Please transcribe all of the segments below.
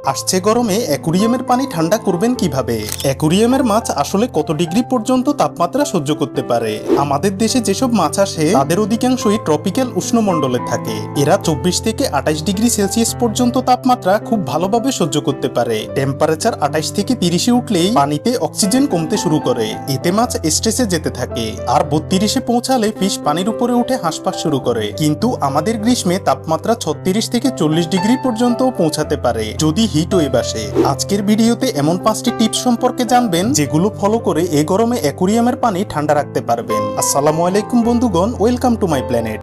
আসছে গরমে অ্যাকুরিয়ামের পানি ঠান্ডা করবেন কিভাবে? অ্যাকুরিয়ামের মাছ আসলে কত ডিগ্রি পর্যন্ত তাপমাত্রা সহ্য করতে পারে? আমাদের দেশে যেসব মাছ আসে তাদের অধিকাংশই ট্রপিক্যাল উষ্ণমণ্ডলে থাকে। এরা 24 থেকে 28 ডিগ্রি সেলসিয়াস পর্যন্ত তাপমাত্রা খুব ভালোভাবে সহ্য করতে পারে। টেম্পারেচার 28 থেকে 30-এ উঠলেই পানিতে অক্সিজেন কমতে শুরু করে, এতে মাছ স্ট্রেসে যেতে থাকে। আর 32-এ পৌঁছালে ফিশ পানির উপরে উঠে হাঁসফাঁস শুরু করে। কিন্তু আমাদের গ্রীষ্মে তাপমাত্রা 36 থেকে 40 ডিগ্রি পর্যন্ত পৌঁছাতে পারে যদি হিট ওয়েভ আসে। আজকের ভিডিওতে এমন 5টি টিপস সম্পর্কে জানবেন যেগুলো ফলো করে এই গরমে অ্যাকুরিয়ামের পানি ঠান্ডা রাখতে পারবেন। আসসালামু আলাইকুম বন্ধুগণ, ওয়েলকাম টু মাই প্ল্যানেট।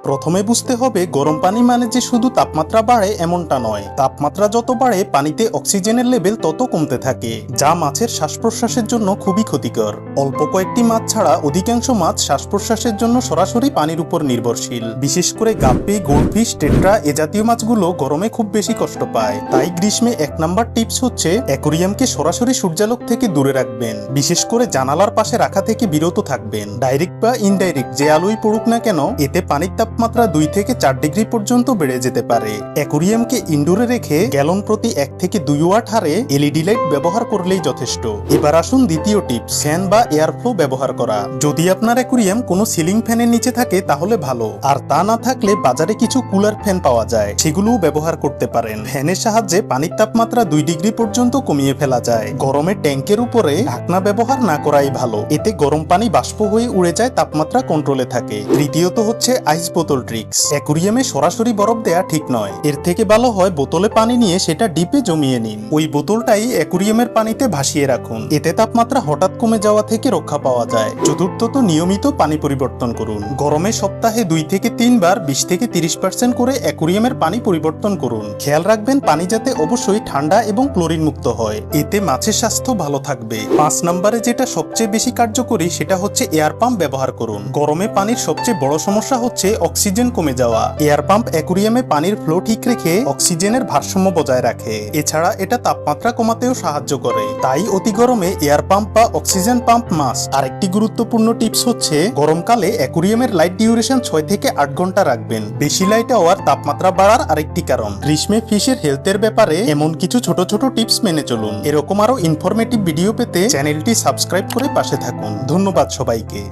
প্রথমে বুঝতে হবে গরম পানি মানে যে শুধু তাপমাত্রা বাড়ে এমনটা নয়। তাপমাত্রা যত বাড়ে পানিতে অক্সিজেনের লেভেল তত কমতে থাকে, যা মাছের শ্বাস প্রশ্বাসের জন্য খুবই ক্ষতিকর। অল্প কয়েকটি মাছ ছাড়া অধিকাংশ মাছ শ্বাস প্রশ্বাসের জন্য সরাসরি পানির উপর নির্ভরশীল। বিশেষ করে গাপ্পি, গোল্ডফিশ, টেট্রা এ জাতীয় মাছগুলো গরমে খুব বেশি কষ্ট পায়। তাই গ্রীষ্মে 1 নাম্বার টিপস হচ্ছে অ্যাকুরিয়ামকে সরাসরি সূর্যালোক থেকে দূরে রাখবেন। বিশেষ করে জানালার পাশে রাখা থেকে বিরত থাকবেন। ডাইরেক্ট বা ইনডাইরেক্ট যে আলোই পড়ুক না কেন, এতে পানির তাপমাত্রা 2 থেকে 4 ডিগ্রি পর্যন্ত বেড়ে যেতে পারে। অ্যাকুরিয়ামকে ইনডোরে রেখে গ্যালন প্রতি 1 থেকে 2 ওয়াট হারে এলইডি লাইট ব্যবহার করলেই যথেষ্ট। এবার আসুন দ্বিতীয় টিপস, ফ্যান বা এয়ার ফ্লো ব্যবহার করা। যদি আপনার অ্যাকুরিয়াম কোনো সিলিং ফ্যানের নিচে থাকে তাহলে ভালো, আর তা না থাকলে বাজারে কিছু কুলার ফ্যান পাওয়া যায়, সেগুলোও ব্যবহার করতে পারেন। ফ্যানের সাহায্যে পানির তাপমাত্রা 2 ডিগ্রি পর্যন্ত কমিয়ে ফেলা যায়। গরমে ট্যাঙ্কের উপরে ঢাকনা ব্যবহার না করাই ভালো, এতে গরম পানি বাষ্প হয়ে উড়ে যায়, তাপমাত্রা কন্ট্রোলে থাকে। তৃতীয়ত হচ্ছে আইস বোতল ট্রিক্স। অ্যাকুরিয়ামে সরাসরি বরফ দেয়া ঠিক নয়। এর থেকে ভালো হয় বোতলে পানি নিয়ে সেটা ডিপে জমিয়ে নিন। ওই বোতলটাই অ্যাকুরিয়ামের পানিতে ভাসিয়ে রাখুন, এতে তাপমাত্রা হঠাৎ কমে যাওয়া থেকে রক্ষা পাওয়া যায়। চতুর্থত, নিয়মিত পানি পরিবর্তন করুন। গরমে সপ্তাহে 2 থেকে 3 বার 20 থেকে 30% করে অ্যাকুরিয়ামের পানি পরিবর্তন করুন। খেয়াল রাখবেন পানি যাতে অবশ্যই ঠান্ডা এবং ক্লোরিন মুক্ত হয়, এতে মাছের স্বাস্থ্য ভালো থাকবে। 5 নম্বরে যেটা সবচেয়ে বেশি কার্যকরী সেটা হচ্ছে এয়ার পাম্প ব্যবহার করুন। গরমে পানির সবচেয়ে বড় সমস্যা হচ্ছে অক্সিজেন কমে যাওয়া। এয়ার পাম্প অ্যাকুরিয়ামে পানির ফ্লো ঠিক রেখে অক্সিজেনের ভারসাম্য বজায় রাখে। এছাড়া এটা তাপমাত্রা কমাতেও সাহায্য করে। তাই অতি গরমে এয়ার পাম্প বা অক্সিজেন পাম্প মাস্ট। আরেকটি গুরুত্বপূর্ণ টিপস হচ্ছে গরমকালে অ্যাকুরিয়ামের লাইট ডিউরেশন 6 থেকে 8 ঘন্টা রাখবেন। বেশি লাইট হওয়ার তাপমাত্রা বাড়ার আরেকটি কারণ। গ্রীষ্মে ফিশের হেলথের ব্যাপারে এমন কিছু ছোট ছোট টিপস মেনে চলুন। এরকম আরো ইনফরমেটিভ ভিডিও পেতে চ্যানেলটি সাবস্ক্রাইব করে পাশে থাকুন। ধন্যবাদ সবাইকে।